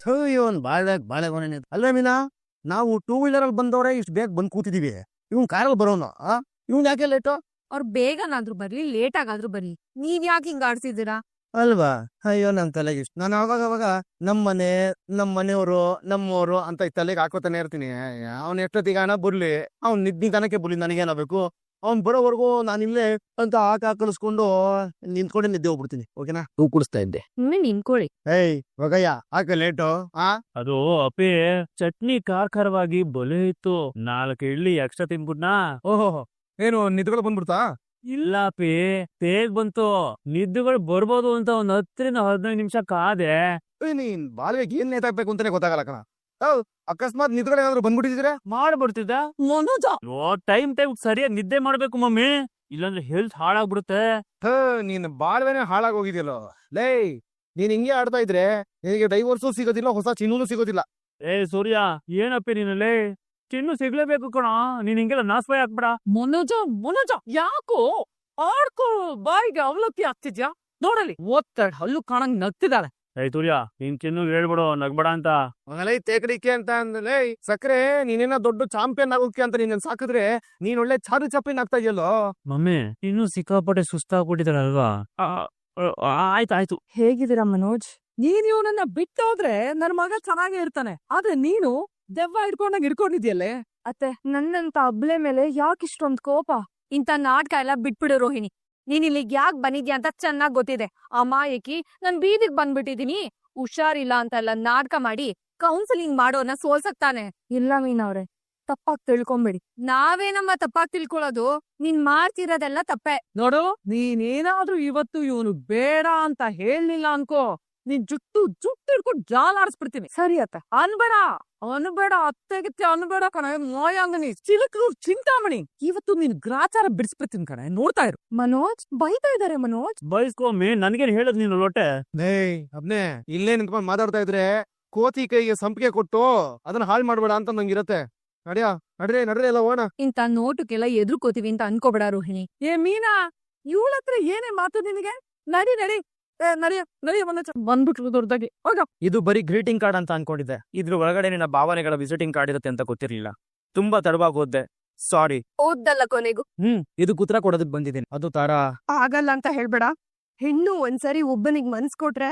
ಇವನ್ ಬಾಳೆ ಅಲ್ವೇ ಮೀನಾ, ನಾವು ಟೂ ವೀಲರ್ ಅಲ್ಲಿ ಬಂದವ್ರೆ ಇಷ್ಟು ಬೇಗ ಬಂದ್ ಕೂತಿದೀವಿ. ಇವ್ನ್ ಕಾರಲ್ಲಿ ಬರೋನು ಇವ್ನ್ ಯಾಕೆ ಲೇಟು? ಅವ್ರು ಬೇಗನಾದ್ರೂ ಬರ್ಲಿ ಲೇಟ್ ಆಗಾದ್ರೂ ಬರ್ಲಿ, ನೀವ್ ಯಾಕೆ ಹಿಂಗ ಆಡ್ಸಿದ್ದೀರಾ? ಅಲ್ವಾ? ಅಯ್ಯೋ ನನ್ ತಲೆಗೆ ಇಷ್ಟ. ನಾನು ಅವಾಗ ನಮ್ಮನೆ ನಮ್ಮನೆಯವರು ನಮ್ಮವರು ಅಂತ ತಲೆಗೆ ಹಾಕೋತಾನೆ ಇರ್ತೀನಿ. ಅವ್ನ ಎಷ್ಟೊತ್ತಿಗಾನ ಬರ್ಲಿ, ಅವ್ನ್ ನಿದ್ದಿಗಾನಕ್ಕೆ ಬರ್ಲಿ, ನನಗೇನಾಗಬೇಕು? ಅವ್ನ್ ಬರೋವರೆಗೂ ನಾನಿಲ್ಲೇ ಅಂತ ಕಳಿಸ್ಕೊಂಡು ನಿಂತ್ಕೊಂಡೆ ನಿದ್ದೆ ಹೋಗ್ಬಿಡ್ತೀನಿ. ಓಕೆನಾ? ಹೂ ಕುಡಿಸ್ತಾ ಇದ್ದೆ. ನಿನ್ಕೊಳ್ಳಿ. ಏಯ್ ಹೋಗಯ್ಯ, ಹಾಕ ಲೇಟು. ಅದು ಅಪ್ಪಿ ಚಟ್ನಿ ಖಾರವಾಗಿ ಬಲೆ ಇತ್ತು, 4 ಇಡ್ಲಿ ಎಕ್ಸ್ಟ್ರಾ ತಿನ್ಬಿಟ್ನಾ. ಓಹೋ, ಏನು ನಿದ್ಗಳು ಬಂದ್ಬಿಡ್ತಾ? ಇಲ್ಲ ಅಪ್ಪಿ, ತೇಗ್ ಬಂತು. ನಿದ್ದುಗಳು ಬರ್ಬೋದು ಅಂತ 10-15 ನಿಮಿಷ ಕಾದೆ. ನೀನ್ ಬಾಲ್ವೆಗೆ ಏನ್ ನೇತಾಕ್ಬೇಕು ಅಂತಾನೆ ಗೊತ್ತಾಗಲ್ಲ ಕಣ. ಅಕಸ್ಮಾತ್ ನಿದ್ಗಳು ಏನಾದ್ರು ಬಂದ್ಬಿಟ್ಟಿದ್ರೆ ಮಾಡ್ಬಿಡ್ತಿದ್ದ ಮನೋಜ, ಟೈಮ್ ಸರಿಯಾಗಿ ನಿದ್ದೆ ಮಾಡ್ಬೇಕು ಮಮ್ಮಿ, ಇಲ್ಲಾಂದ್ರೆ ಹೆಲ್ತ್ ಹಾಳಾಗ್ಬಿಡುತ್ತೆ. ನೀನ್ ಬಾಳ್ವೆನೆ ಹಾಳಾಗ್ ಹೋಗಿದ್ಯಲ್ಲೋ. ಲೇ, ನೀನ್ ಹಿಂಗೆ ಆಡ್ತಾ ಇದ್ರೆ ನಿನಗೆ ಡೈವರ್ಸು ಸಿಗೋದಿಲ್ಲ, ಹೊಸ ಚಿನ್ನೂ ಸಿಗೋದಿಲ್ಲ. ಸೂರ್ಯ, ಏನಪ್ಪಿ ನೀನಲ್ಲೇ ಚಿನ್ನು ಸಿಗ್ಲೇಬೇಕು ಕಣ. ನೀನ್ ಹಿಂಗೆಲ್ಲ ನಾಸ್ಪಾಯ ಹಾಕ್ಬೇಡ. ಮನೋಜ ಯಾಕೋ ಆಡ್ಕೋ ಬಾಯಿಗೆ ಅವಲಕ್ಕಿ ಆಗ್ತಿದ್ಯಾ? ನೋಡಲಿ ಒತ್ತಡ ಹಲ್ಲು ಕಾಣಂಗ್ ನಗ್ತಿದ್ದಾಳೆ. ಸೂರ್ಯ, ನೀನ್ ಚಿನ್ನು ಹೇಳ್ಬಿಡು ನಗ್ಬೇಡ ಅಂತ. ಮಗಳೇ ತೇಕಡಿಕೆ ಅಂತ ಅಂದಲೇ ಸಕ್ರೆ, ನೀನೇನ ದೊಡ್ಡ ಚಾಂಪಿಯನ್ ಆಗೋಕೆ ಅಂತ ನೀನ್ ಸಾಕಿದ್ರೆ ನೀನ್ ಒಳ್ಳೆ ಚಾರು ಚಾಪಿನ್ ಆಗ್ತಾ ಇದೆಯಲ್ಲೋ. ಮಮ್ಮಿ ಇನ್ನು ಸಿಕ್ಕಾಪಟ್ಟೆ ಸುಸ್ತಾಗ್ಬಿಟ್ಟಿದಾರಲ್ವಾ? ಆಯ್ತು. ಹೇಗಿದ್ದೀರಾ ಮನೋಜ್? ನೀನ್ ಇವನನ್ನ ಬಿಟ್ಟೋದ್ರೆ ನನ್ ಮಗ ಚೆನ್ನಾಗೇ ಇರ್ತಾನೆ, ಆದ್ರೆ ನೀನು ದೆವ್ವ ಹಿಡ್ಕೊಂಡಂಗ್ ಹಿಡ್ಕೊಂಡಿದ್ಯಲ್ಲೇ. ಅತ್ತೆ, ನನ್ನಂತ ಅಬ್ಲೆ ಮೇಲೆ ಯಾಕಿಷ್ಟೊಂದ್ ಕೋಪ? ಇಂತ ನಾಟಕ ಎಲ್ಲ ಬಿಟ್ಬಿಡು ರೋಹಿಣಿ. ನೀನ್ ಇಲ್ಲಿಗ್ ಯಾಕೆ ಬಂದಿದ್ಯಾ ಅಂತ ಚೆನ್ನಾಗ್ ಗೊತ್ತಿದೆ. ಅಮಾಯಕಿ, ನನ್ ಬೀದಿಗ್ ಬಂದ್ಬಿಟ್ಟಿದೀನಿ, ಹುಷಾರಿಲ್ಲ ಅಂತೆಲ್ಲ ನಾಟಕ ಮಾಡಿ ಕೌನ್ಸಿಲಿಂಗ್ ಮಾಡೋನ ಸೋಲ್ಸಕ್ತಾನೆ. ಇಲ್ಲ ಮೀನವ್ರೆ, ತಪ್ಪಾಗ್ ತಿಳ್ಕೊಂಬಿಡಿ. ನಾವೇನಮ್ಮ ತಪ್ಪಾಗ್ ತಿಳ್ಕೊಳ್ಳೋದು? ನೀನ್ ಮಾಡ್ತಿರೋದೆಲ್ಲ ತಪ್ಪೆ. ನೋಡು, ನೀನೇನಾದ್ರೂ ಇವತ್ತು ಇವನು ಬೇಡ ಅಂತ ಹೇಳ್ಲಿಲ್ಲ ಅನ್ಕೋ, ನೀನ್ ಜುಟ್ಟು ಹಿಡ್ಕೊಂಡು ಜಾಲಾಡಿಸ್ಬಿಡ್ತೀನಿ. ಸರಿ ಅತ್ತ, ಅನ್ಬೇಡ ಅತ್ತೆಗಿತ್ತೆ ಅನ್ಬೇಡ ಕಣೆ. ಮಾಯಾಂಗನಿ, ಚಿಲಕರು, ಚಿಂತಾಮಣಿ, ಇವತ್ತು ನೀನ್ ಗ್ರಾಚಾರ ಬಿಡಿಸ್ಬಿಡ್ತೀನಿ ಕಣೆ, ನೋಡ್ತಾ ಇರು. ಮನೋಜ್ ಬೈತಾ ಇದಾರೆ. ಮನೋಜ್ ಬಯಸ್ಕೊಮ್ಮಿ, ನನ್ಗೇನ್ ಹೇಳದ್ ನೀನು ಲೊಟ್ಟೆ? ಅಬ್ನೇ ಇಲ್ಲೇ ನಿಂತ್ಕೊಂಡ್ ಮಾತಾಡ್ತಾ ಇದ್ರೆ ಕೋತಿ ಕೈಗೆ ಸಂಪಿಗೆ ಕೊಟ್ಟು ಅದನ್ನ ಹಾಳು ಮಾಡ್ಬೇಡ ಅಂತ ನಂಗಿರತ್ತೆ. ನಡ್ರಿ ಎಲ್ಲ ಹೋಗೋಣ. ಇಂತ ನೋಟಕ್ಕೆಲ್ಲ ಎದುರ್ಕೋತೀವಿ ಅಂತ ಅನ್ಕೋಬೇಡ ರೋಹಿಣಿ. ಮೀನಾ, ಇವಳ ಹತ್ರ ಏನೇ ಮಾತು ನಿನಗೆ? ನಡಿ ಬಂದ್ಬಿಟ್ರು ದೊಡ್ಡದಾಗಿ. ಇದು ಬರೀ ಗ್ರೀಟಿಂಗ್ ಕಾರ್ಡ್ ಅಂತ ಅನ್ಕೊಂಡಿದ್ದೆ. ಇದ್ರ ಒಳಗಡೆ ನಿನ್ನ ಭಾವನೆಗಳ ವಿಸಿಟಿಂಗ್ ಕಾರ್ಡ್ ಇರುತ್ತೆ ಅಂತ ಗೊತ್ತಿರ್ಲಿಲ್ಲ. ತುಂಬಾ ತಡವಾಗಿ ಓದ್ದೆ, ಸಾರಿ. ಓದ್ದಲ್ಲ ಕೊನೆಗೂ. ಇದು ಉತ್ತರ ಕೊಡೋದಕ್ ಬಂದಿದ್ದೀನಿ. ಅದು ತಾರಾ ಆಗಲ್ಲ ಅಂತ ಹೇಳ್ಬೇಡ. ಹೆಣ್ಣು ಒಂದ್ಸರಿ ಒಬ್ಬನಿಗೆ ಮನ್ಸ್ ಕೊಟ್ರೆ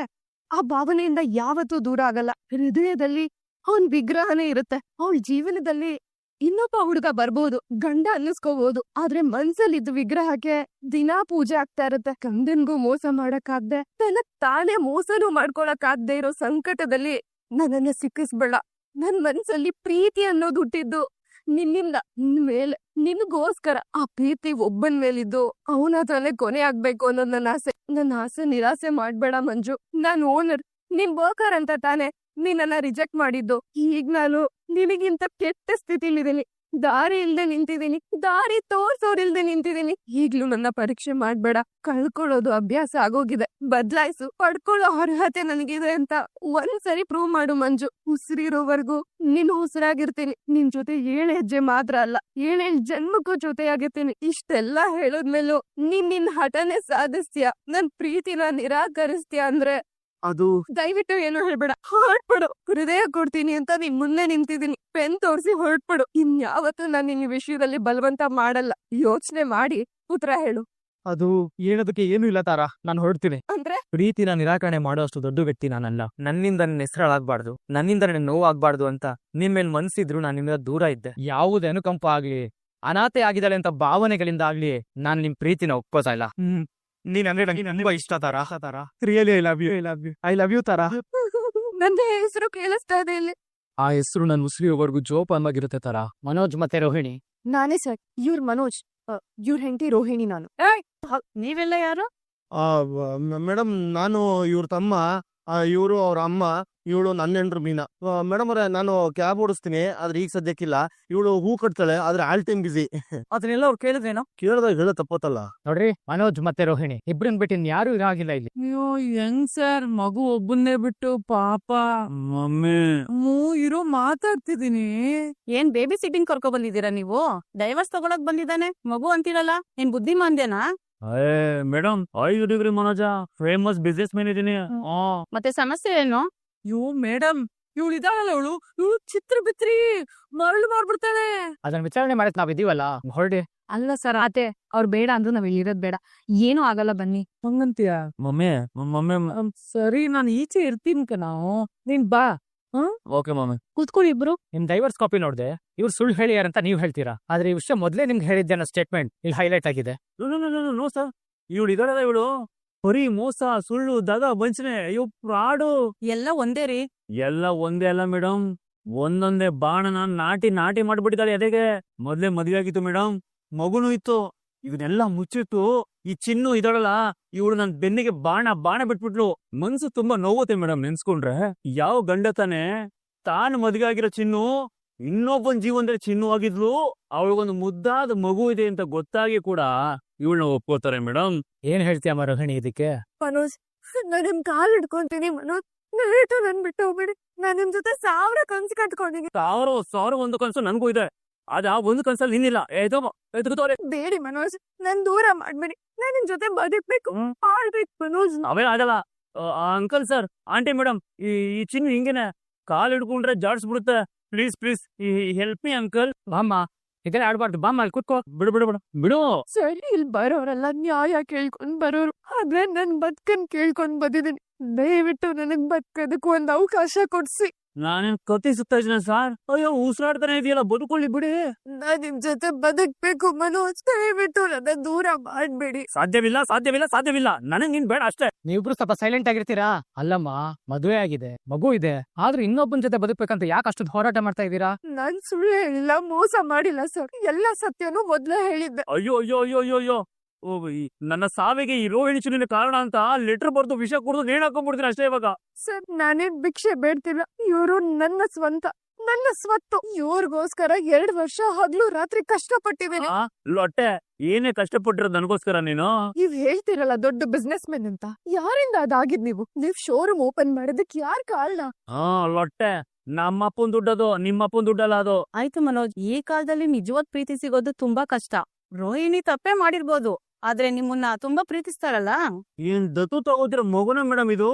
ಆ ಭಾವನೆಯಿಂದ ಯಾವತ್ತೂ ದೂರ ಆಗಲ್ಲ. ಹೃದಯದಲ್ಲಿ ಅವನ್ ವಿಗ್ರಹನೇ ಇರುತ್ತೆ. ಅವಳ ಜೀವನದಲ್ಲಿ ಇನ್ನೊಬ್ಬ ಹುಡುಗ ಬರ್ಬೋದು, ಗಂಡ ಅನ್ನಿಸ್ಕೋಬಹುದು, ಆದ್ರೆ ಮನ್ಸಲ್ಲಿದ್ದ ವಿಗ್ರಹಕ್ಕೆ ದಿನಾ ಪೂಜೆ ಆಗ್ತಾ ಇರತ್ತೆ. ಗಂಡನ್ಗೂ ಮೋಸ ಮಾಡಕ್ಕಾಗ್ದೆ, ತನ್ನ ತಾನೇ ಮೋಸನೂ ಮಾಡ್ಕೊಳಕ್ಕಾಗ್ದೆ ಇರೋ ಸಂಕಟದಲ್ಲಿ ನನ್ನನ್ನ ಸಿಕ್ಕಿಸ್ಬೇಡ. ನನ್ ಮನ್ಸಲ್ಲಿ ಪ್ರೀತಿ ಅನ್ನೋದು ಹುಟ್ಟಿದ್ದು ನಿನ್ನಿಂದ, ನಿನ್ ಮೇಲೆ, ನಿನ್ಗೋಸ್ಕರ. ಆ ಪ್ರೀತಿ ಒಬ್ಬನ್ ಮೇಲಿದ್ದು ಅವನ ಹತ್ರನೇ ಕೊನೆ ಆಗ್ಬೇಕು ಅನ್ನೋದು ನನ್ನ ಆಸೆ ನಿರಾಸೆ ಮಾಡ್ಬೇಡ ಮಂಜು. ನಾನ್ ಓನರ್, ನಿನ್ ವರ್ಕರ್ ಅಂತ ತಾನೆ ನೀನನ್ನ ರಿಜೆಕ್ಟ್ ಮಾಡಿದ್ದು. ಈಗ ನಾನು ನಿನಗಿಂತ ಕೆಟ್ಟ ಸ್ಥಿತಿಲಿದ್ದೀನಿ, ದಾರಿ ಇಲ್ದೆ ನಿಂತಿದ್ದೀನಿ, ದಾರಿ ತೋರ್ಸೋರಿಲ್ದೆ ನಿಂತಿದ್ದೀನಿ. ಈಗ್ಲೂ ನನ್ನ ಪರೀಕ್ಷೆ ಮಾಡ್ಬೇಡ. ಕಳ್ಕೊಳ್ಳೋದು ಅಭ್ಯಾಸ ಆಗೋಗಿದೆ, ಬದ್ಲಾಯ್ಸು. ಪಡ್ಕೊಳ್ಳೋ ಅರ್ಹತೆ ನನಗಿದೆ ಅಂತ ಒಂದ್ಸರಿ ಪ್ರೂವ್ ಮಾಡು ಮಂಜು. ಉಸಿರಿರೋವರೆಗೂ ನಿನ್ ಉಸಿರಾಗಿರ್ತೀನಿ. ನಿನ್ ಜೊತೆ 7 ಹೆಜ್ಜೆ ಮಾತ್ರ ಅಲ್ಲ, 7 ಜನ್ಮಕ್ಕೂ ಜೊತೆಯಾಗಿರ್ತೀನಿ. ಇಷ್ಟೆಲ್ಲ ಹೇಳೋದ್ಮೇಲೂ ನಿನ್ ಹಠನೆ ಸಾಧಿಸ್ತೀಯ, ನನ್ ಪ್ರೀತಿನ ನಿರಾಕರಿಸ್ತೀಯ ಅಂದ್ರೆ ಅದು ದಯವಿಟ್ಟು ಏನು ಹೇಳ್ಬೇಡ. ಹೊರಟ್ಬಿಡು. ಹೃದಯ ಕೊಡ್ತೀನಿ ಅಂತ ನಿನ್ ಮುಂದೆ ನಿಂತಿದ್ದೀನಿ, ಪೆನ್ ತೋರಿಸಿ ಹೊರಟ್ಬಿಡು. ಇನ್ಯಾವತ್ತೂ ನಾನು ನಿನ್ ವಿಷಯದಲ್ಲಿ ಬಲವಂತ ಮಾಡಲ್ಲ. ಯೋಚನೆ ಮಾಡಿ ಉತ್ತರ ಹೇಳು. ಅದು ಹೇಳೋದಕ್ಕೆ ಏನು ಇಲ್ಲ ತಾರಾ, ನಾನು ಹೊರಡ್ತೀನಿ. ಅಂದ್ರೆ ಪ್ರೀತಿನ ನಿರಾಕರಣೆ ಮಾಡೋ ಅಷ್ಟು ದೊಡ್ಡ ವ್ಯಕ್ತಿ ನಾನಲ್ಲ. ನನ್ನಿಂದ ನನ್ನ ಹೆಸರಾಗ್ಬಾರ್ದು, ನನ್ನಿಂದ ನನ್ನ ನೋವಾಗ್ಬಾರ್ದು ಅಂತ ನಿನ್ ಮೇಲ್ ಮನ್ಸಿದ್ರು ನಾನು ನಿಮ್ಮಿಂದ ದೂರ ಇದ್ದೆ. ಯಾವುದೇ ಅನುಕಂಪ ಆಗ್ಲಿ, ಅನಾಥೆ ಆಗಿದ್ದಾಳೆ ಅಂತ ಭಾವನೆಗಳಿಂದ ಆಗ್ಲಿ ನಾನು ನಿಮ್ ಪ್ರೀತಿನ ಒಪ್ಕೋತಾ ಇಲ್ಲ. ನೀನ್ ಅಂದ್ರೆ ನಂಗೆ ತುಂಬಾ ಇಷ್ಟ ತಾರಾ. ರಿಯಲಿ ಐ ಲವ್ ಯು ತಾರಾ. ನನ್ನ ಹೆಸರು ಕೇಳಿಸ್ತಾ ಇದೆ ಇಲ್ಲಿ. ಆ ಹೆಸರು ನನ್ನ ಉಸಿರಿಯವರೆಗೂ ಜೋಪಾನವಾಗಿರುತ್ತೆ ತಾರಾ. ಮನೋಜ್ ಮತ್ತೆ ರೋಹಿಣಿ. ನಾನೇ ಸರ್, ಇವ್ರ ಮನೋಜ್, ಇವ್ರ ಹೆಂಡತಿ ರೋಹಿಣಿ. ನಾನು ನೀವೆಲ್ಲ ಯಾರು? ಮೇಡಮ್, ನಾನು ಇವ್ರ ತಮ್ಮ, ಇವರು ಅವ್ರ ಅಮ್ಮ, ಇವಳು ನನ್ನ ಹೆಂಡ್ರು ಮೀನಾ. ಮೇಡಮ್ ಅವರೇ, ನಾನು ಕ್ಯಾಬ್ ಓಡಿಸ್ತೀನಿ, ಆದ್ರೆ ಈಗ ಸದ್ಯಕ್ಕಿಲ್ಲ. ಇವಳು ಹೂ ಕಟ್ತಾಳೆ, ಆದ್ರೆ ಆಲ್ ಟೈಮ್ ಬಿಸಿ. ಅದನ್ನೆಲ್ಲ ಅವ್ರು ಕೇಳಿದ್ರೇನೋ? ಕೇಳಿದಾಗ ಹೇಳ ತಪ್ಪತ್ತಲ್ಲ. ನೋಡ್ರಿ, ಮನೋಜ್ ಮತ್ತೆ ರೋಹಿಣಿ ಇಬ್ರನ್ ಬಿಟ್ಟು ಯಾರು ಇರಾಗಿಲ್ಲ ಇಲ್ಲಿ. ಅಯ್ಯೋ ಹೆಂಗ್ ಸರ್, ಮಗು ಒಬ್ಬನ್ನೇ ಬಿಟ್ಟು ಪಾಪ. ಮಮ್ಮಿ ಇರೋ ಮಾತಾಡ್ತಿದೀನಿ. ಏನ್ ಬೇಬಿ ಸಿಟ್ಟಿಂಗ್ ಕರ್ಕೊ ಬಂದಿದ್ದೀರಾ ನೀವು? ಡೈವರ್ಸ್ ತಗೊಳಕ್ ಬಂದಿದ್ದಾನೆ ಮಗು ಅಂತೀರಲ್ಲ, ಏನ್ ಬುದ್ಧಿಮಾಂದ್ಯನಾ? Madam, 5 degree Manoja, famous businessman ಇದೀನಿ. ಮತ್ತೆ ಸಮಸ್ಯೆ ಏನು? ಯೋ ಮೇಡಮ್, ಇವಳು ಇದಾಳಲ್ಲ ಇವಳು ಚಿತ್ರ ಬಿತ್ರಿ ಮರಳು ಮಾಡ್ಬಿಡ್ತಾಳೆ. ಅದನ್ನ ವಿಚಾರಣೆ ಮಾಡಕ್ ನಾವ್ ಇದೀವಲ್ಲ, ಹೊರಡಿ. ಅಲ್ಲ ಸರ್ ಆತೆ ಅವ್ರು ಬೇಡ ಅಂದ್ರು ನಾವ್ ಇಲ್ಲಿರೋದ್ ಬೇಡ, ಏನೂ ಆಗಲ್ಲ ಬನ್ನಿ. ಹಂಗಂತೀಯ? ಮಮ್ಮಿ ಸರಿ ನಾನು ಈಚೆ ಇರ್ತೀನಿ ನಾವು, ನೀನ್ ಬಾ. Okay mummy. ಕೂತ್ಕೊಳ್ಳಿ ಇಬ್ರು. ನಿಮ್ ಡೈವರ್ಸ್ ಕಾಪಿ ನೋಡ್ದೆ, ಇವ್ರು ಸುಳ್ಳು ಹೇಳಿಯಾರಂತ ನೀವ್ ಹೇಳ್ತೀರಾ, ಆದ್ರೆ ಈ ವಿಷಯ ಮೊದ್ಲೇ ನಿಮ್ಗೆ ಹೇಳಿದ್ದೆ ಅನ್ನೋ ಸ್ಟೇಟ್ಮೆಂಟ್ ಇಲ್ಲಿ ಹೈಲೈಟ್ ಆಗಿದೆ. ನೋ ಸರ್, ಇವಳು ಇದಾಳಲ್ಲ ಇವಳು ಬರೀ ಮೋಸ, ಸುಳ್ಳು, ದಗ, ವಂಚನೆ, ಇವ್ ಫ್ರಾಡು ಎಲ್ಲ ಒಂದೇ ರೀ. ಎಲ್ಲ ಒಂದೇ ಅಲ್ಲ ಮೇಡಮ್, ಒಂದೊಂದೇ ಬಾಣನ ನಾಟಿ ಮಾಡ್ಬಿಟ್ಟಿದ್ದಾಳೆ ಎದೆಗೆ. ಮೊದ್ಲೇ ಮದ್ವೆ ಆಗಿತ್ತು ಮೇಡಮ್, ಮಗುನು ಇತ್ತು, ಇವನ್ನೆಲ್ಲ ಮುಚ್ಚಿತ್ತು. ಈ ಚಿನ್ನು ಇದಾಳಲ್ಲ ಇವಳು ನನ್ ಬೆನ್ನಿಗೆ ಬಾಣ ಬಿಟ್ಬಿಟ್ಲು. ಮನ್ಸು ತುಂಬಾ ನೋವುತ್ತೆ ಮೇಡಮ್ ನೆನ್ಸ್ಕೊಂಡ್ರೆ. ಯಾವ ಗಂಡ ತಾನು ಮದ್ವೆ ಆಗಿರೋ ಚಿನ್ನು ಇನ್ನೊಬ್ಬನ್ ಜೀವನದಲ್ಲಿ ಚಿನ್ನು ಆಗಿದ್ಲು, ಅವಳಿಗೊಂದು ಮುದ್ದಾದ ಮಗು ಇದೆ ಅಂತ ಗೊತ್ತಾಗಿ ಕೂಡ ಇವಳನ್ನ ಒಪ್ಕೋತಾರೆ ಮೇಡಮ್. ಏನ್ ಹೇಳ್ತೀಯಮ್ಮ ರೋಹಿಣಿ ಇದಕ್ಕೆ? ಮನೋಜ್, ನಾನ್ ನಿಮ್ ಕಾಲ್ ಹಿಡ್ಕೊಂತೀನಿ ಮನೋಜ್, ದಯವಿಟ್ಟು ನನ್ ಬಿಟ್ಟು ಹೋಗ್ಬೇಡಿ. ನಾನ್ ನಿಮ್ ಜೊತೆ 1000 ಕನ್ಸು ಕಟ್ಕೊಂಡಿದ್ದೀನಿ. ಸಾವಿರ ಒಂದು ಕನ್ಸು ನನ್ಗೂ ಇದೆ, ಅದ ಒಂದು ಕನ್ಸಲ್ಲಿ ನಿನ್ನಿಲ್ಲ. ಎದ್ಕೋತವ್ರೆ ಬೇಡಿ ಮನೋಜ್, ನನ್ ದೂರ ಮಾಡ್ಬೇಡಿ. ನಾನ್ ನಿಮ್ ಜೊತೆ ಬದುಕ್ಬೇಕು, ಆಳ್ಬೇಕು ಮನೋಜ್. ಅವೇ ಆಗಲ್ಲ. ಅಂಕಲ್ ಸರ್, ಆಂಟಿ ಮೇಡಮ್, ಈ ಚಿನ್ನು ಹಿಂಗೇನೆ ಕಾಲ್ ಹಿಡ್ಕೊಂಡ್ರೆ ಜಾಡ್ಸ್ಬಿಡುತ್ತೆ. Please help me uncle. ಬಾಮ್ಮ, ಇದೆಲ್ಲ ಆಡ್ಬಾರ್ದು, ಬಾಮ್ಮ ಅಲ್ಲಿ ಕೂತ್ಕೋ. ಬಿಡು. ಸರಿ, ಇಲ್ಲಿ ಬರೋರೆಲ್ಲ ನ್ಯಾಯ ಕೇಳ್ಕೊಂಡ್ ಬರೋರು, ಆದ್ರೆ ನನ್ ಬದುಕನ್ ಕೇಳ್ಕೊಂಡ್ ಬಂದಿದ್ದೀನಿ. ದಯವಿಟ್ಟು ನನಗ್ ಬದುಕೋದಕ್ಕೂ ಒಂದ್ ಅವಕಾಶ ಕೊಡ್ಸಿ. ನಾನೇನ್ ಕತ್ತಿ ಸುತ್ತಾ ಇದ್ದೀನಿ ಸರ್. ಅಯ್ಯೋ, ಉಸಿರಾಡ್ತಾನೆ ಇದೆಯಲ್ಲ, ಬದುಕೊಳ್ಳಿ ಬಿಡಿ. ನಾನ್ ನಿಮ್ ಜೊತೆ ಬದುಕ್ಬೇಕು ಮನೋಜ್, ದಯವಿಟ್ಟು ನನ್ನ ದೂರ ಮಾಡ್ಬೇಡಿ. ಸಾಧ್ಯವಿಲ್ಲ. ನನಗ್ ನೀನ್ ಬೇಡ ಅಷ್ಟೇ. ನೀವಿಬ್ರು ಸ್ವಲ್ಪ ಸೈಲೆಂಟ್ ಆಗಿರ್ತೀರಾ? ಅಲ್ಲಮ್ಮ, ಮದುವೆ ಆಗಿದೆ, ಮಗು ಇದೆ, ಆದ್ರೆ ಇನ್ನೊಬ್ಬನ ಜೊತೆ ಬದುಕ್ಬೇಕಂತ ಯಾಕೆ ಅಷ್ಟೊಂದು ಹೋರಾಟ ಮಾಡ್ತಾ ಇದೀರಾ? ನಾನ್ ಸುಳ್ಳು ಹೇಳಿಲ್ಲ, ಮೋಸ ಮಾಡಿಲ್ಲ ಸರ್. ಎಲ್ಲ ಸತ್ಯನೂ ಮೊದ್ಲೇ ಹೇಳಿದ್ದೆ. ಅಯ್ಯೋ ನನ್ನ ಸಾವಿಗೆ ಈ ರೋಹಿಣಿ ಚಿನ್ನ ಕಾರಣ ಅಂತ ಲೆಟರ್ ಬರ್ದು ವಿಷ ಕುಡಿದು ನೇಣು ಹಾಕೊಂಡ್ಬಿಡ್ತೀನಿ ಅಷ್ಟೇ ಇವಾಗ. ಸರ್, ನಾನೇನ್ ಭಿಕ್ಷೆ ಬೇಡ್ತಿಲ್ಲ. ಇವರು ನನ್ನ ಸ್ವತ್ತು. ಇವ್ರಿಗೋಸ್ಕರ 2 ವರ್ಷ ಹಗ್ಲು ರಾತ್ರಿ ಕಷ್ಟಪಟ್ಟಿದ್ದೀನಿ. ಲೊಟ್ಟೆ, ಏನೇ ಕಷ್ಟಪಟ್ಟಿರೋದು ನನಗೋಸ್ಕರ ನೀನು? ನೀವ್ ಹೇಳ್ತಿರಲ್ಲ ದೊಡ್ಡ ಬಿಸ್ನೆಸ್ ಮೆನ್ ಅಂತ, ಯಾರಿಂದ ಅದಾಗಿದ್ ನೀವ್ ಶೋರೂಮ್ ಓಪನ್ ಮಾಡೋದಕ್ ಯಾರ್ ಕಾರಣ? ಲೊಟ್ಟೆ, ನಮ್ಮಪ್ಪನ್ ದುಡ್ಡದು, ನಿಮ್ಮಪ್ಪನ್ ದುಡ್ಡಲ್ಲ ಅದು. ಆಯ್ತು ಮನೋಜ್, ಈ ಕಾಲದಲ್ಲಿ ನಿಜವಾದ ಪ್ರೀತಿ ಸಿಗೋದು ತುಂಬಾ ಕಷ್ಟ. ರೋಹಿಣಿ ತಪ್ಪೇ ಮಾಡಿರ್ಬೋದು, ಆದ್ರೆ ನಿಮ್ಮನ್ನ ತುಂಬಾ ಪ್ರೀತಿಸ್ತಾರಲ್ಲ. ಏನ್ ದತ್ತು ತಗೋತಿರೋ ಮಗುನ ಮೇಡಮ್ ಇದು?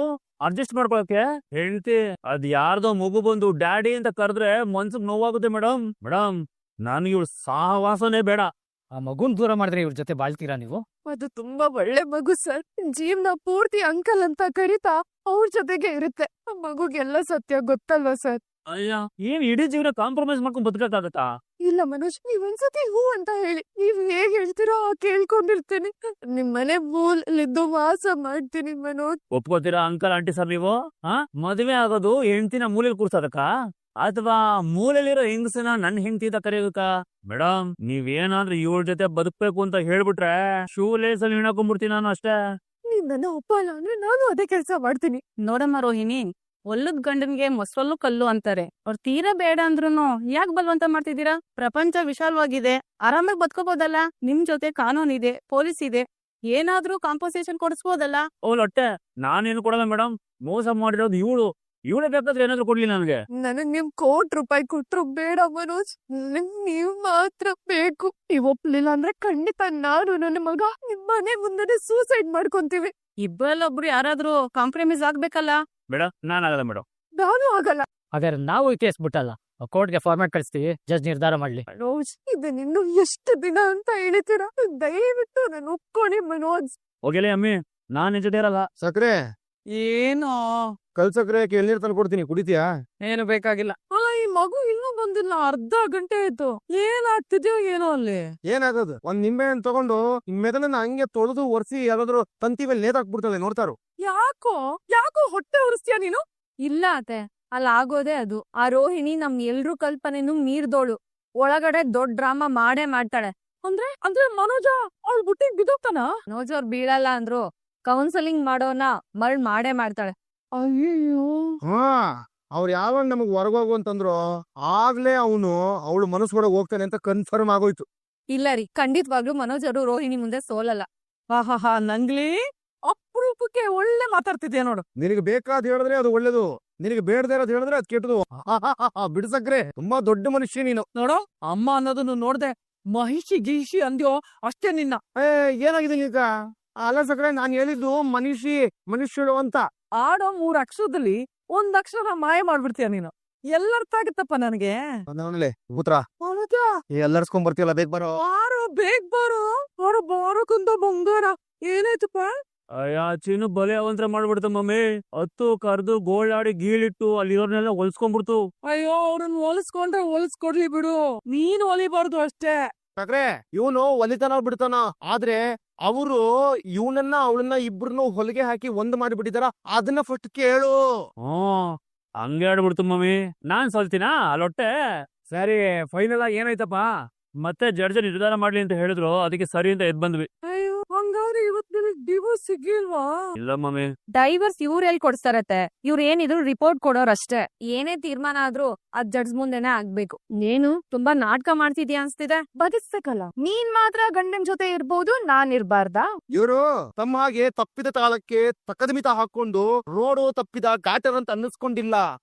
ಅಡ್ಜಸ್ಟ್ ಮಾಡ್ಕೊಳಕ್ಕೆ ಹೇಳ್ತಿ? ಅದ್ ಯಾರ್ದೋ ಮಗು ಬಂದು ಡ್ಯಾಡಿ ಅಂತ ಕರೆದ್ರೆ ಮನ್ಸಿಗೆ ನೋವಾಗುತ್ತೆ ಮೇಡಮ್. ನನ್ಗೆ ಇವಳು ಸಹವಾಸನೇ ಬೇಡ. ಆ ಮಗುನ್ ದೂರ ಮಾಡಿದ್ರೆ ಇವ್ರ ಜೊತೆ ಬಾಳ್ತೀರಾ ನೀವು? ಅದು ತುಂಬಾ ಒಳ್ಳೆ ಮಗು ಸರ್. ಜೀವನ ಪೂರ್ತಿ ಅಂಕಲ್ ಅಂತ ಕರೀತಾ ಅವ್ರ ಜೊತೆಗೆ ಇರುತ್ತೆ. ಆ ಮಗುಗೆಲ್ಲ ಸತ್ಯ ಗೊತ್ತಲ್ವಾ ಸರ್? ಅಯ್ಯ, ಏನ್ ಇಡೀ ಜೀವನ ಕಾಂಪ್ರಮೈಸ್ ಮಾಡ್ಕೊಂಡ್ ಬದುಕಕ್ಕಾಗತ್ತಾ? ಇಲ್ಲ ಮನೋಜ್, ನೀವ್ ಒಂದ್ಸತಿ ಹೂ ಅಂತ ಹೇಳಿ, ನೀವ್ ಹೇಗ್ ಹೇಳ್ತೀರೋ ಕೇಳ್ಕೊಂಡಿರ್ತೇನೆ. ನಿಮ್ ಮನೆ ಮೂಲಲ್ಲಿದ್ದು ವಾಸ ಮಾಡ್ತೀನಿ ಮನೋಜ್. ಒಪ್ಕೋತೀರಾ ಅಂಕಲ್ ಆಂಟಿ ಸರ್ ನೀವು? ಮದುವೆ ಆಗೋದು ಹೆಂಡತಿನ ಮೂಲೆಯಲ್ಲಿ ಕೂರ್ಸೋದಕ್ಕ, ಅಥವಾ ಮೂಲೆಯಲ್ಲಿರೋ ಹೆಂಗಸನ ನನ್ ಹೆಂಡತಿ ಅಂತ ಕರೆಯೋದಕ್ಕ? ಮೇಡಮ್, ನೀವೇನಾದ್ರೂ ಇವಳ ಜೊತೆ ಬದುಕ್ಬೇಕು ಅಂತ ಹೇಳ್ಬಿಟ್ರೆ ಶೂ ಲೇಸ್ ಅಲ್ಲಿ ಹಿಣಾಕೊಂಡ್ಬಿಡ್ತೀನಿ ನಾನು ಅಷ್ಟೇ. ನೀವ್ ನನ್ನ ಒಪ್ಪಲ್ಲ ಅಂದ್ರೆ ನಾನು ಅದೇ ಕೆಲ್ಸ ಮಾಡ್ತೀನಿ. ನೋಡಮ್ಮ ರೋಹಿಣಿ, ಒಲ್ಲದ್ ಗಂಡನ್ಗೆ ಮೊಸರಲ್ಲೂ ಕಲ್ಲು ಅಂತಾರೆ. ಅವ್ರು ತೀರಾ ಬೇಡ ಅಂದ್ರೂನು ಯಾಕೆ ಬಲ್ವಂತ ಮಾಡ್ತಿದ್ದೀರಾ? ಪ್ರಪಂಚ ವಿಶಾಲವಾಗಿದೆ, ಆರಾಮಾಗಿ ಬದುಕೋಬೋದಲ್ಲ. ನಿಮ್ ಜೊತೆ ಕಾನೂನಿದೆ, ಪೊಲೀಸ್ ಇದೆ, ಏನಾದ್ರೂ ಕಾಂಪನ್ಸೇಷನ್ ಕೊಡಿಸ್ಬೋದಲ್ಲ. ಓ ಲೊಟ್ಟೆ, ನಾನೇನು ಕೊಡಲ್ಲ ಮೇಡಮ್. ಮೋಸ ಮಾಡಿರೋದು ಇವಳೇ ಬೇಕಾದ್ರೆ ಏನಾದ್ರು ಕೊಡ್ಲಿ ನನಗೆ. ನನಗ್ ನಿಮ್ ₹1,00,00,000 ಕೊಟ್ರು ಬೇಡ ಮನೋಜ್, ನೀವ್ ಮಾತ್ರ ಬೇಕು. ನೀವ್ ಒಪ್ಲಿಲ್ಲ ಅಂದ್ರೆ ಖಂಡಿತ ನಾನು ನನ್ನ ಮಗ ನಿಮ್ ಮನೆ ಮುಂದೆ ಸೂಸೈಡ್ ಮಾಡ್ಕೊಂತೀವಿ. ಇಬ್ಬರಲ್ಲೊಬ್ರು ಯಾರಾದ್ರೂ ಕಾಂಪ್ರಮೈಸ್ ಆಗ್ಬೇಕಲ್ಲ. ಬೇಡ, ನಾನಾಗಲ್ಲ ಮೇಡಮ್. ನಾನು ಆಗಲ್ಲ ಹಾಗಾದ್ರೆ ನಾವು ಈ ಕೇಸ್ ಬಿಟ್ಟಲ್ಲ, ಕೋರ್ಟ್ಗೆ ಫಾರ್ಮ್ಯಾಟ್ ಕಳಿಸ್ತೀವಿ, ಜಡ್ಜ್ ನಿರ್ಧಾರ ಮಾಡ್ಲಿ. ಮನೋಜ್, ಇದನ್ನಿನ್ನು ಎಷ್ಟು ದಿನ ಅಂತ ಹೇಳ್ತೀರಾ? ದಯವಿಟ್ಟು ನಾನು ಒಪ್ಕೊಡಿ ಮನೋಜ್. ಹೋಗಿಲ್ಲ ಅಮ್ಮಿ, ನಾನ್ ನಿಜ ಇರಲ್ಲ. ಸಕ್ರೆ, ಏನೋ ಕಲ್ಸಕ್ರೆ ಎಳ್ನೀರ್ ತಂದು ಕೊಡ್ತೀನಿ, ಕುಡಿತೀಯಾ? ಏನು ಬೇಕಾಗಿಲ್ಲ. ಈ ಮಗು ಇನ್ನೂ ಬಂದಿಲ್ಲ, ಅರ್ಧ ಗಂಟೆ ಆಯ್ತು. ಏನಾಗ್ತಿದ್ಯೋ ಏನೋ ಅಲ್ಲಿ. ಏನಾಗೋದು? ಒಂದ್ ನಿಂಬೆ ಹಣ್ಣು ತಗೊಂಡು ಮೆದಳನ್ನ ಹಂಗೆ ತೊಳೆದು ಒರೆಸಿ ಯಾವ್ದಾದ್ರು ತಂತಿ ಮೇಲೆ ನೇತಾಕ್ಬಿಡ್ತದೆ, ನೋಡ್ತಾರು. ಯಾಕೋ ಹೊಟ್ಟೆ ಉರಿಸ್ತೀಯ ನೀನು? ಇಲ್ಲ ಅತ್ತೆ, ಅಲ್ಲ ಆಗೋದೇ ಅದು. ಆ ರೋಹಿಣಿ ನಮ್ ಎಲ್ರೂ ಕಲ್ಪನೆನೂ ಮೀರ್ದೋಳು. ಒಳಗಡೆ ದೊಡ್ಡ ಡ್ರಾಮಾ ಮಾಡೇ ಮಾಡ್ತಾಳೆ. ಅಂದ್ರೆ ಮನೋಜ ಅವಳು ಬುಟ್ಟಿಗೆ ಬಿದ್ದೋಗ್ತಾನ? ಮನೋಜ್ ಅವ್ರು ಬೀಳಲ್ಲ ಅಂದ್ರು, ಕೌನ್ಸಲಿಂಗ್ ಮಾಡೋನ ಮರಳ್ ಮಾಡೇ ಮಾಡ್ತಾಳೆ. ಅಯ್ಯೋ, ಅವ್ರು ಯಾವಾಗ ನಮಗ್ ಹೊರಗೋಗು ಅಂತಂದ್ರು ಆಗ್ಲೇ ಅವಳು ಮನಸ್ಸೊಳಗೆ ಹೋಗ್ತಾನೆ ಅಂತ ಕನ್ಫರ್ಮ್ ಆಗೋಯ್ತು. ಇಲ್ಲ ರೀ, ಖಂಡಿತವಾಗ್ಲೂ ಮನೋಜ್ ಅವರು ರೋಹಿಣಿ ಮುಂದೆ ಸೋಲಲ್ಲ. ನಂಗ್ಲಿ ಅಪರೂಪಕ್ಕೆ ಒಳ್ಳೆ ಮಾತಾಡ್ತಿದ್ಯಾ ನೋಡು. ನಿನಗೆ ಬೇಕಾದ್ ಹೇಳಿದ್ರೆ ಅದು ಒಳ್ಳೇದು, ನಿನಗೆ ಬೇಡದೇ ಇರೋದು ಹೇಳಿದ್ರೆ ಅದು ಕೆಟ್ಟದು. ಬಿಡ್ಸಕ್ರೆ ತುಂಬಾ ದೊಡ್ಡ ಮನುಷ್ಯ ನೀನು. ನೋಡೋ, ಅಮ್ಮ ಅನ್ನೋದನ್ನು ನೋಡ್ದೆ ಮಹಿಷಿ ಗೀಷಿ ಅಂದ್ಯೋ ಅಷ್ಟೇ ನಿನ್ನ. ಏನಾಗಿದೆ ಈಗ? ಅಲ್ಲ ಸಕ್ರೆ, ನಾನ್ ಹೇಳಿದ್ದು ಮನುಷ್ಯಳು ಅಂತ. ಆಡೋ 3 ಅಕ್ಷರದಲ್ಲಿ ಒಂದ್ ಅಕ್ಷರ ಮಾಯ ಮಾಡ್ಬಿಡ್ತೀಯ ನೀನು. ಎಲ್ಲ ಅರ್ಥ ಆಗುತ್ತಪ್ಪ ನನಗೆ. ಅವನಲ್ಲೇ ಕೂತ್ರ ಎಲ್ಲರ್ಸ್ಕೊಂಡ್ ಬರ್ತೀವಲ್ಲ ಬೇಗ ಬರೋ. ಬಾರೋ ಬೇಗ ಬಾರೋ. ಬಾರೋ ಬಾರಕ್ಕಂತ ಬಂಗಾರ. ಏನಾಯ್ತಪ್ಪ? ಅಯ್ಯ ಚಿನ್ನು ಬಲೆ ಅವಂತ್ರ ಮಾಡ್ಬಿಡ್ತ ಮಮ್ಮಿ. ಹತ್ತು ಕರ್ದು ಗೋಳಾಡಿ ಗೀಳಿಟ್ಟು ಅಲ್ಲಿರೋರ್ನೆಲ್ಲ ಹೊಲ್ಸ್ಕೊಂಡ್ಬಿಡ್ತು. ಅಯ್ಯೋ ಅವ್ರನ್ನ ಹೊಲಿಸ್ಕೊಂಡ್ರೆ ಹೊಲಿಸ್ಕೊಡ್ಲಿ ಬಿಡು, ನೀನ್ ಹೊಲಿಬಾರ್ದು ಅಷ್ಟೇ. ಯಾಕ್ರೆ ಇವನು ಒಲಿತಾನ ಬಿಡ್ತಾನ, ಆದ್ರೆ ಅವರು ಇವನನ್ನ ಅವಳನ್ನ ಇಬ್ರನ್ನು ಹೊಲಿಗೆ ಹಾಕಿ ಒಂದ್ ಮಾಡಿಬಿಟ್ಟಿದಾರ. ಅದನ್ನ ಫಸ್ಟ್ ಕೇಳು. ಹಂಗೆ ಆಡ್ಬಿಡ್ತು ಮಮ್ಮಿ. ನಾನ್ ಸೋಲ್ತೀನಾ ಅಲ್ಲೊಟ್ಟೆ. ಸರಿ ಫೈನಲ್ ಆಗಿ ಏನಾಯ್ತಪ್ಪ? ಮತ್ತೆ ಜಡ್ಜ್ ನಿರ್ಧಾರ ಮಾಡ್ಲಿ ಅಂತ ಹೇಳಿದ್ರು, ಅದಕ್ಕೆ ಸರಿ ಅಂತ ಎದ್ ಬಂದ್ವಿ. ಅಯ್ಯೋ ಹಂಗಾದ್ರೆ ಇವತ್ತು ನಿನಗ್ ಡಿವೋರ್ಸ್ ಸಿಗಿಲ್ವಾ? ಇಲ್ಲ ಮಮ್ಮಿ. ಡೈವರ್ಸ್ ಇವ್ರ ಎಲ್ಲಿ ಕೊಡ್ಸ್ತಾರತ್ತೆ? ಇವ್ರ ಏನಿದ್ರು ರಿಪೋರ್ಟ್ ಕೊಡೋರಷ್ಟೇ. ಏನೇ ತೀರ್ಮಾನ ಆದ್ರೂ ಅದ್ ಜಡ್ಜ್ ಮುಂದೆನೆ ಆಗ್ಬೇಕು. ನೀನು ತುಂಬಾ ನಾಟಕ ಮಾಡ್ತಿದ್ಯಾ ಅನ್ಸ್ತಿದೆ. ಬದುಕ್ಬೇಕಲ್ಲ. ನೀನ್ ಮಾತ್ರ ಗಂಡನ್ ಜೊತೆ ಇರ್ಬೋದು, ನಾನ್ ಇರ್ಬಾರ್ದಾ? ಇವರು ತಮ್ಮ ಹಾಗೆ ತಪ್ಪಿದ ತಾಳಕ್ಕೆ ತಕ್ಕದಮಿತ ಹಾಕೊಂಡು ರೋಡು ತಪ್ಪಿದ ಘಾಟರ್ ಅಂತ ಅನ್ನಿಸ್ಕೊಂಡಿಲ್ಲ.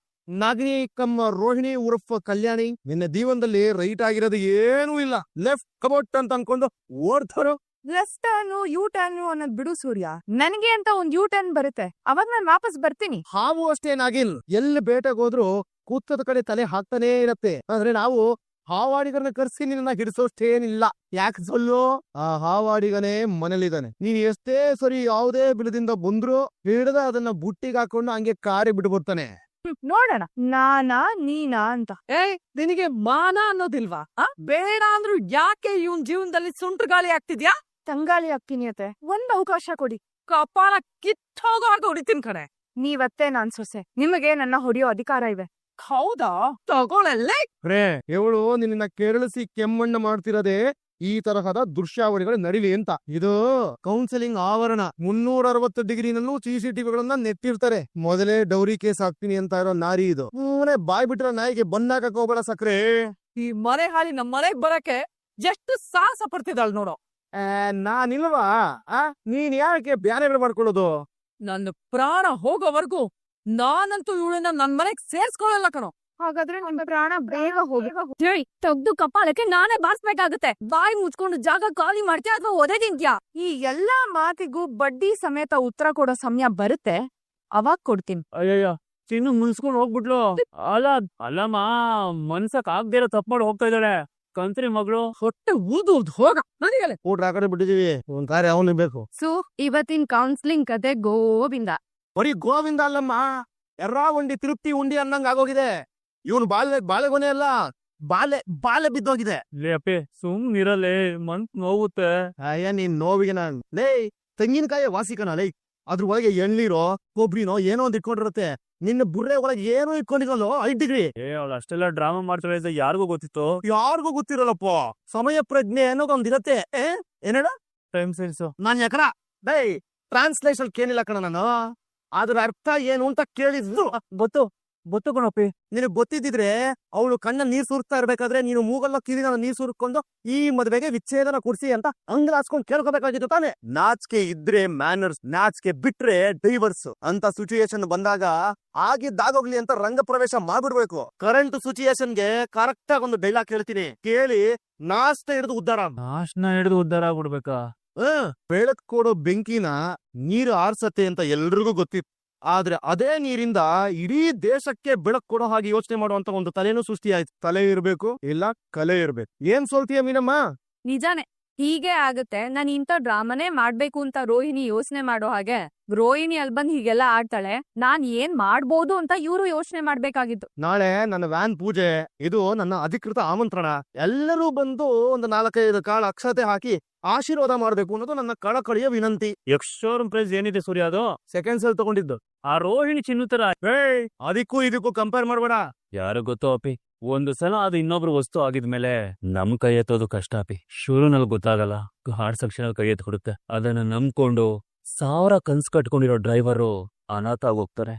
ನಾಗಿನಿ ಕಮ್ಮ ರೋಹಿಣಿ ಉರ್ಫ್ ಕಲ್ಯಾಣಿ ನಿನ್ನ ಜೀವನದಲ್ಲಿ ರೈಟ್ ಆಗಿರೋದು ಏನೂ ಇಲ್ಲ. ಲೆಫ್ಟ್ ಕಬೋಟ್ ಅಂತ ಅನ್ಕೊಂಡು ಓಡ್ತಾರೋ. ಲೆಫ್ಟ್ ಟರ್ನ್ ಯೂ ಟರ್ನ್ ಅನ್ನೋದ್ ಬಿಡು ಸೂರ್ಯ. ನನಗೆ ಅಂತ ಒಂದ್ ಯೂ ಟರ್ನ್ ಬರುತ್ತೆ, ಅವಾಗ ನಾನ್ ವಾಪಸ್ ಬರ್ತೀನಿ. ಹಾವು ಅಷ್ಟೇ ನಾಗಿಲ್, ಎಲ್ಲಿ ಬೇಟೆಗೆ ಹೋದ್ರು ಕೂತದ ಕಡೆ ತಲೆ ಹಾಕ್ತಾನೇ ಇರತ್ತೆ. ಆದ್ರೆ ನಾವು ಹಾವಾಡಿಗರನ್ನ ಕರ್ಸಿ ನಿನ್ನ ಹಿಡಿಸೋಷ್ಟೇನಿಲ್ಲ. ಯಾಕೆ ಸೊಲ್ಲು? ಆ ಹಾವಾಡಿಗನೇ ಮನೇಲಿದ್ದಾನೆ. ನೀನ್ ಎಷ್ಟೇ ಸರಿ ಯಾವುದೇ ಬಿಲದಿಂದ ಬಂದ್ರು ಹಿಡಿದ ಅದನ್ನ ಬುಟ್ಟಿಗೆ ಹಾಕೊಂಡು ಹಂಗೆ ಕಾರಿ ಬಿಡ್ಬಿಡ್ತಾನೆ. ನೋಡೋಣ ನಾನಾ ನೀನಾ ಅಂತ. ಏಯ್ ನಿನಗೆ ಮಾನ ಅನ್ನೋದಿಲ್ವಾ? ಬೇಡ ಅಂದ್ರು ಯಾಕೆ ಇವನ್ ಜೀವನದಲ್ಲಿ ಸುಂಟ್ರ ಗಾಳಿ ಆಗ್ತಿದ್ಯಾ? ತಂಗಾಳಿ ಆಗ್ತೀನಿ ಅತ್ತೆ, ಒಂದ್ ಅವಕಾಶ ಕೊಡಿ. ಕಪಾಲ ಕಿತ್ತೋಗೋ ಹಾಗೆ ಹೊಡಿತೀನಿ ಕಣೆ. ನೀವತ್ತೆ ನಾನ್ ಸೊಸೆ, ನಿಮಗೆ ನನ್ನ ಹೊಡೆಯೋ ಅಧಿಕಾರ ಇವೆ. ಹೌದಾ? ತಗೊಳಲ್ಲೇ. ರೇ ಇವಳು ನಿನ್ನ ಕೆರಳಿಸಿ ಕೆಮ್ಮಣ್ಣ ಮಾಡ್ತಿರೋದೇ ಈ ತರಹದ ದೃಶ್ಯಾವಳಿಗಳು ನಡಿಲಿ ಅಂತ. ಇದು ಕೌನ್ಸಿಲಿಂಗ್ ಆವರಣ. 360 ಡಿಗ್ರಿನಲ್ಲೂ CCTVಗಳನ್ನ ನೆಟ್ಟಿರ್ತಾರೆ. ಮೊದಲೇ ಡೌರಿ ಕೇಸ್ ಹಾಕ್ತೀನಿ ಅಂತ ಇರೋ ನಾರಿ ಇದು. ಬಾಯ್ ಬಿಟ್ರ ನಾಯಿಗೆ ಬಂದಾಕ ಹೋಗ್ಬೇಡ ಸಕ್ರೆ. ಈ ಮನೆ ಹಾಲಿ ನಮ್ ಮನೆಗ್ ಬರಕ್ಕೆ ಎಷ್ಟು ಸಾಹಸ ಪಡ್ತಿದ್ದಾಳ್ ನೋಡು. ನಾನಿಲ್ವಾ? ನೀನ್ ಯಾಕೆ ಬ್ಯಾನೆಗಳು ಮಾಡ್ಕೊಳ್ಳೋದು? ನನ್ನ ಪ್ರಾಣ ಹೋಗೋವರೆಗೂ ನಾನಂತೂ ಇವಳನ್ನ ನನ್ ಮನೆಗ್ ಸೇರ್ಸ್ಕೊಳ್ಳಲ್ಲ ಕಣೋ. ಹಾಗಾದ್ರೆ ನಿಮ್ ಪ್ರಾಣ ಬೇಗ ಹೋಗಿ. ತೆಗ್ದು ಕಪಾಲಕ್ಕೆ ನಾನೇ ಬಾರ್ಸ್ಬೇಕಾಗತ್ತೆ. ಬಾಯಿ ಮುಚ್ಕೊಂಡು ಜಾಗ ಖಾಲಿ ಮಾಡ್ತೀಯ ಅಥವಾ ಒದೆ ತಿಂತ್ಯಾ? ಈ ಎಲ್ಲಾ ಮಾತಿಗೂ ಬಡ್ಡಿ ಸಮೇತ ಉತ್ತರ ಕೊಡೋ ಸಮಯ ಬರುತ್ತೆ, ಅವಾಗ ಕೊಡ್ತೀನಿ. ಅಯ್ಯಯ್ಯ ಚಿನ್ನು ಮುನ್ಸ್ಕೊಂಡ್ ಹೋಗ್ಬಿಟ್ಲು. ಅಲ್ಲಮ್ಮ ಮನ್ಸಕ್ ಆಗ್ದೇ ಇರೋ ತಪ್ಪು ಮಾಡಿ ಹೋಗ್ತಾ ಇದ್ದಾಳೆ ಕಂತ್ರಿ ಮಗಳು. ಹೊಟ್ಟೆ ಊದು ಹೋಗ ನನಗೆ. ಊಟ ಆ ಕಡೆ ಬಿಟ್ಟಿದೀವಿ, ಒಂದ್ ಕಾರ್ಯ ಅವನು ಬೇಕು. ಸೊ ಇವತ್ತಿನ ಕೌನ್ಸಿಲಿಂಗ್ ಕತೆ ಗೋವಿಂದ. ಬರೀ ಗೋವಿಂದ ಅಲ್ಲಮ್ಮ, ಎರ್ರಾ ಉಂಡಿ ತಿರುಪ್ತಿ ಉಂಡಿ ಅನ್ನಂಗ್ ಆಗೋಗಿದೆ. ಇವನು ಬಾಳೆಗೊನೆ ಅಲ್ಲ, ಬಾಲೆ ಬಿದ್ದೋಗಿದೆ. ಲೇ ಅಪ್ಪಿ ಸುಮ್ನಿರಲ್ಲೇ, ಮನ್ಸ್ ನೋವುತ್ತೆ. ಅಯ್ಯ ನೀನ್ ನೋವಿಗೆ ನಾನ್ ಲೇ ತೆಂಗಿನಕಾಯಿ ವಾಸಿಕನ ಲೈ, ಅದ್ರ ಒಳಗೆ ಎಳ್ನೀರೋ ಕೊಬ್ರಿನೋ ಏನೋ ಒಂದ್ ಇಟ್ಕೊಂಡಿರುತ್ತೆ. ನಿನ್ನ ಬುರ್ರೆ ಒಳಗೆ ಏನೋ ಇಟ್ಕೊಂಡಿರಲ್ಲೋ 5 ಡಿಗ್ರಿ. ಅವಳು ಅಷ್ಟೆಲ್ಲ ಡ್ರಾಮಾ ಮಾಡ್ತಾಳೆ ಅಂತ ಯಾರಿಗೂ ಗೊತ್ತಿತ್ತು? ಯಾರಿಗೂ ಗೊತ್ತಿರಲ್ಲಪ್ಪ. ಸಮಯ ಪ್ರಜ್ಞೆ ಅನ್ನೋದೊಂದಿರತ್ತೆ. ಏನೇಳ ಟೈಮ್ ಸೆನ್ಸ್. ನಾನ್ ಯಾಕರ ಡೈ ಟ್ರಾನ್ಸ್ಲೇಷನ್ ಕೇಳಿಲ್ಲ ಕಣ ನಾನು. ಅದ್ರ ಅರ್ಥ ಏನು ಅಂತ ಕೇಳಿದ್ರು ಗೊತ್ತು ಕಣಪ್ಪಿ. ನಿನಗ್ ಗೊತ್ತಿದ್ರೆ ಅವಳು ಕಣ್ಣ ನೀರ್ ಸುರಿಸ್ತಾ ಇರ್ಬೇಕಾದ್ರೆ ನೀನು ಮೂಗಲ್ಲ ಕಿವಿನ ನೀರ್ ಸುರ್ಕೊಂಡು ಈ ಮದ್ವೆಗೆ ವಿಚ್ಛೇದನ ಕೊಡ್ಸಿ ಅಂತ ಅಂಗ್ಲಾಸ್ಕೊಂಡ್ ಕೇಳ್ಕೋಬೇಕಾಗಿತ್ತು ತಾನೆ. ನಾಚಿಕೆ ಇದ್ರೆ ಮ್ಯಾನರ್ಸ್, ನಾಚಿಕೆ ಬಿಟ್ರೆ ಡೈವರ್ಸ್ ಅಂತ ಸಿಚುಯೇಷನ್ ಬಂದಾಗ ಆಗಿದ್ದಾಗೋಗ್ಲಿ ಅಂತ ರಂಗ ಪ್ರವೇಶ ಮಾಡ್ಬಿಡ್ಬೇಕು. ಕರೆಂಟ್ ಸಿಚುಯೇಷನ್ಗೆ ಕರೆಕ್ಟ್ ಆಗಿ ಒಂದು ಡೈಲಾಗ್ ಹೇಳ್ತೀನಿ, ಕೇಳಿ ನಾಷ್ಟ ಹಿಡಿದು ಉದ್ದಾರ. ನಾಶನ ಹಿಡಿದು ಉದ್ದಾರ ಆಗ್ಬಿಡ್ಬೇಕಾ? ಬೆಳಕ್ ಕೊಡೋ ಬೆಂಕಿನ ನೀರು ಆರ್ಸತ್ತೆ ಅಂತ ಎಲ್ರಿಗೂ ಗೊತ್ತಿತ್ತು. ಆದ್ರೆ ಅದೇ ನೀರಿಂದ ಇಡೀ ದೇಶಕ್ಕೆ ಬೆಳಕು ಕೊಡೋ ಹಾಗೆ ಯೋಚನೆ ಮಾಡುವಂತ ಒಂದು ತಲೆನೂ ಸೃಷ್ಟಿ ಆಯ್ತು. ತಲೆ ಇರ್ಬೇಕು ಇಲ್ಲ ಕಲೆ ಇರ್ಬೇಕು. ಏನ್ ಸೋಲ್ತೀಯ ಮೀನಮ್ಮ? ನಿಜಾನೇ, ಹೀಗೆ ಆಗುತ್ತೆ. ನಾನು ಇಂಥ ಡ್ರಾಮಾನೇ ಮಾಡ್ಬೇಕು ಅಂತ ರೋಹಿಣಿ ಯೋಚನೆ ಮಾಡೋ ಹಾಗೆ ರೋಹಿಣಿ ಅಲ್ಲಿ ಬಂದ್ ಹೀಗೆಲ್ಲ ಆಡ್ತಾಳೆ. ನಾನ್ ಏನ್ ಮಾಡ್ಬೋದು ಅಂತ ಇವ್ರು ಯೋಚನೆ ಮಾಡ್ಬೇಕಾಗಿತ್ತು. ನಾಳೆ ನನ್ನ ವ್ಯಾನ್ ಪೂಜೆ, ಇದು ನನ್ನ ಅಧಿಕೃತ ಆಮಂತ್ರಣ. ಎಲ್ಲರೂ ಬಂದು ಒಂದು 4-5 ಕಾಳು ಅಕ್ಷತೆ ಹಾಕಿ ಆಶೀರ್ವಾದ ಮಾಡ್ಬೇಕು ಅನ್ನೋದು ನನ್ನ ಕಳಕಳಿಯ ವಿನಂತಿ. ಶೋರೂಮ್ ಪ್ರೈಸ್ ಏನಿದೆ ಸೂರ್ಯ? ಅದು ಸೆಕೆಂಡ್ಸ್ ಅಲ್ಲಿ ತಗೊಂಡಿದ್ದು. ಆ ರೋಹಿಣಿ ಚಿನ್ನು ತರ. ಅದಕ್ಕೂ ಇದಕ್ಕೂ ಕಂಪೇರ್ ಮಾಡ್ಬೇಡ. ಯಾರು ಗೊತ್ತೋ ಅಪಿ, ಒಂದು ಸಲ ಅದು ಇನ್ನೊಬ್ರು ವಸ್ತು ಆಗಿದ್ಮೇಲೆ ನಮ್ ಕೈ ಎತ್ತೋದು ಕಷ್ಟ ಅಪಿ. ಶುರುನಲ್ಲಿ ಗೊತ್ತಾಗಲ್ಲ, ಹಾಡ್ಸಕ್ ಕ್ಷಣ ಕೈ ಎತ್ತು ಕೊಡುತ್ತೆ. ಅದನ್ನ ನಂಬ್ಕೊಂಡು 1000 ಕನ್ಸ್ ಕಟ್ಕೊಂಡಿರೋ ಡ್ರೈವರು ಅನಾಥ ಆಗೋಗ್ತಾರೆ.